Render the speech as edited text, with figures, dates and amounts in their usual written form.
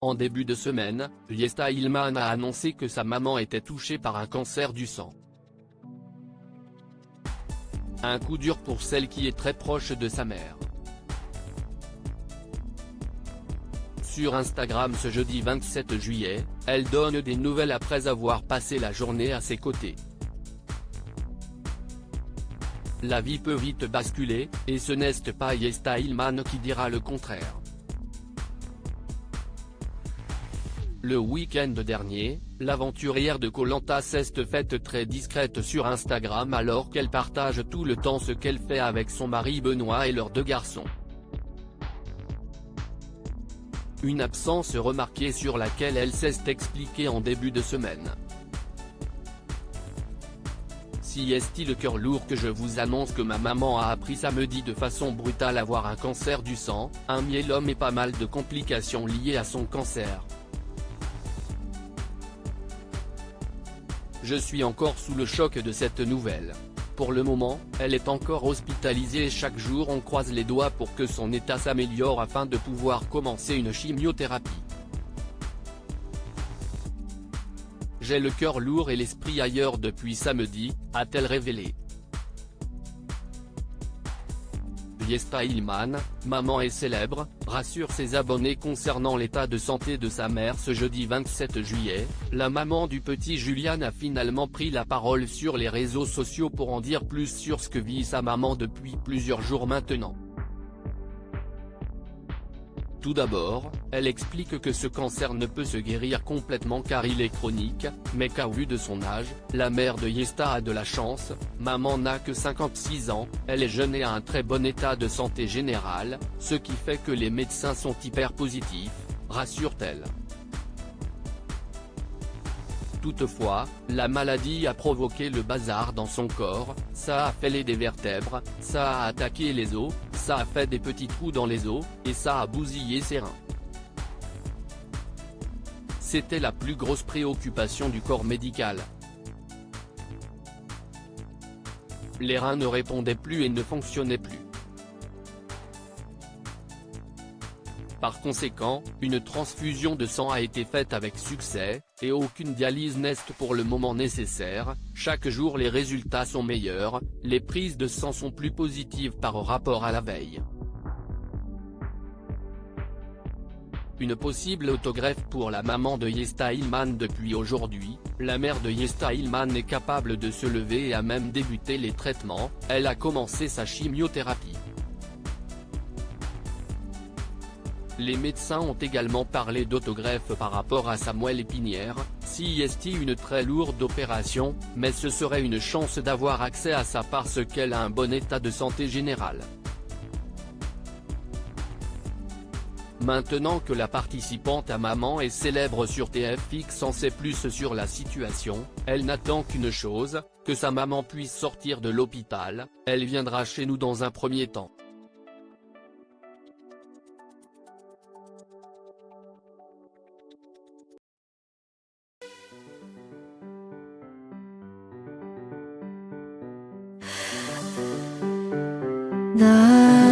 En début de semaine, Yesta Ilman a annoncé que sa maman était touchée par un cancer du sang. Un coup dur pour celle qui est très proche de sa mère. Sur Instagram ce jeudi 27 juillet, elle donne des nouvelles après avoir passé la journée à ses côtés. La vie peut vite basculer, et ce n'est pas Yesta Ilman qui dira le contraire. Le week-end dernier, l'aventurière de Koh Lanta s'est faite très discrète sur Instagram alors qu'elle partage tout le temps ce qu'elle fait avec son mari Benoît et leurs 2 garçons. Une absence remarquée sur laquelle elle s'est expliquée en début de semaine. Si est-il le cœur lourd que je vous annonce que ma maman a appris samedi de façon brutale à avoir un cancer du sang, un myélome et pas mal de complications liées à son cancer. Je suis encore sous le choc de cette nouvelle. Pour le moment, elle est encore hospitalisée et chaque jour on croise les doigts pour que son état s'améliore afin de pouvoir commencer une chimiothérapie. J'ai le cœur lourd et l'esprit ailleurs depuis samedi, a-t-elle révélé. Yesta Ilman, maman et célèbre, rassure ses abonnés concernant l'état de santé de sa mère ce jeudi 27 juillet, la maman du petit Julian a finalement pris la parole sur les réseaux sociaux pour en dire plus sur ce que vit sa maman depuis plusieurs jours maintenant. Tout d'abord, elle explique que ce cancer ne peut se guérir complètement car il est chronique, mais qu'au vu de son âge, la mère de Yesta a de la chance, maman n'a que 56 ans, elle est jeune et a un très bon état de santé générale, ce qui fait que les médecins sont hyper positifs, rassure-t-elle. Toutefois, la maladie a provoqué le bazar dans son corps, ça a fêlé des vertèbres, ça a attaqué les os, ça a fait des petits trous dans les os, et ça a bousillé ses reins. C'était la plus grosse préoccupation du corps médical. Les reins ne répondaient plus et ne fonctionnaient plus. Par conséquent, une transfusion de sang a été faite avec succès, et aucune dialyse n'est pour le moment nécessaire. Chaque jour les résultats sont meilleurs, les prises de sang sont plus positives par rapport à la veille. Une possible autogreffe pour la maman de Yesta Ilman depuis aujourd'hui, la mère de Yesta Ilman est capable de se lever et a même débuté les traitements, elle a commencé sa chimiothérapie. Les médecins ont également parlé d'autogreffe par rapport à sa moelle épinière, si est une très lourde opération, mais ce serait une chance d'avoir accès à ça parce qu'elle a un bon état de santé général. Maintenant que la participante à Maman est célèbre sur TFX en sait plus sur la situation, elle n'attend qu'une chose, que sa maman puisse sortir de l'hôpital, elle viendra chez nous dans un premier temps. 나